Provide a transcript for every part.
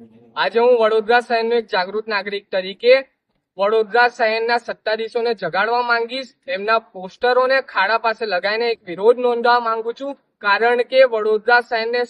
આજે હું વડોદરા શહેરનો એક જાગૃત નાગરિક તરીકે વડોદરા શહેરના સત્તાધીશોને જગાડવા માંગીશ, એમના પોસ્ટરોને ખાડા પાસે લગાવીને એક વિરોધ નોંધવા માંગુ છું, કારણ કે વડોદરા શહેરને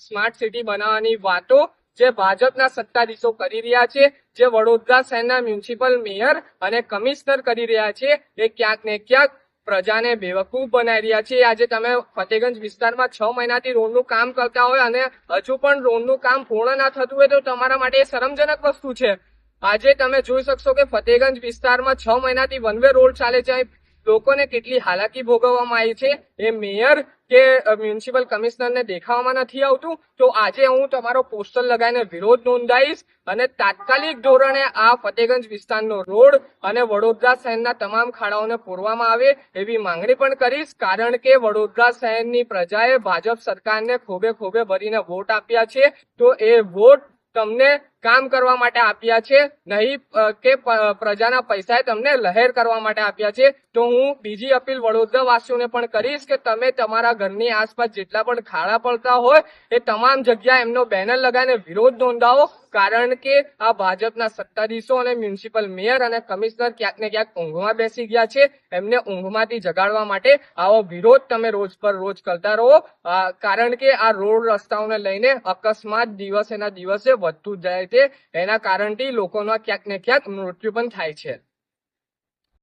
સ્માર્ટ સિટી બનાવવાની વાતો જે ભાજપના સત્તાધીશો કરી રહ્યા છે, જે વડોદરા શહેરના મ્યુનિસિપલ મેયર અને કમિશનર કરી રહ્યા છે, એ ક્યાંક ને ક્યાંક પ્રજાને બેવકૂફ બનાવી રહ્યા છે। આજે તમે ફતેગંજ વિસ્તારમાં 6 મહિનાથી રોડનું કામ કરતા હોય અને હજુ પણ રોડનું કામ પૂર્ણ ના થતું હોય તો તમારા માટે એ શરમજનક વસ્તુ છે। આજે તમે જોઈ શકશો કે ફતેગંજ વિસ્તારમાં 6 મહિનાથી વન વે રોડ ચાલે છે, લોકોને કેટલી હાલાકી ભોગવવામાં આવી છે, એ મેયર કે મ્યુનિસિપલ કમિશનરને દેખાવામાં નથી આવતું। તો આજે હું તમારો પોસ્ટર લગાવીને વિરોધ નોંધાવીશ અને તાત્કાલિક ધોરણે આ ફતેગંજ વિસ્તારનો રોડ અને વડોદરા શહેરના તમામ ખાડાઓને પૂરવામાં આવે એવી માંગણી પણ કરીશ, કારણ કે વડોદરા શહેરની પ્રજાએ ભાજપ સરકારને ખોબે ખોબે ભરીને વોટ આપ્યા છે, તો એ વોટ તમને કામ કરવા માટે આપ્યા છે, નહીં કે પ્રજાના પૈસાએ તમને લહેર કરવા માટે આપ્યા છે। તો હું બીજી અપીલ વડોદરા વાસીઓને પણ કરીશ કે તમે તમારા ઘરની આસપાસ જેટલા પણ ખાડા પડતા હોય એ તમામ જગ્યાએ એમનો બેનર લગાવીને વિરોધ નોંધાવો, કારણ કે આ ભાજપના સત્તાધીશો અને મ્યુનિસિપલ મેયર અને કમિશનર ક્યાંક ને ક્યાંક ઊંઘમાં બેસી ગયા છે। એમને ઊંઘમાંથી જગાડવા માટે આવો વિરોધ તમે રોજ પર રોજ કરતા રહો, કારણ કે આ રોડ રસ્તાઓને લઈને અકસ્માત દિવસેના દિવસે વધતું જાય છે, એના કારણથી લોકોના ક્યાંક ને ક્યાંક મૃત્યુ પણ થાય છે।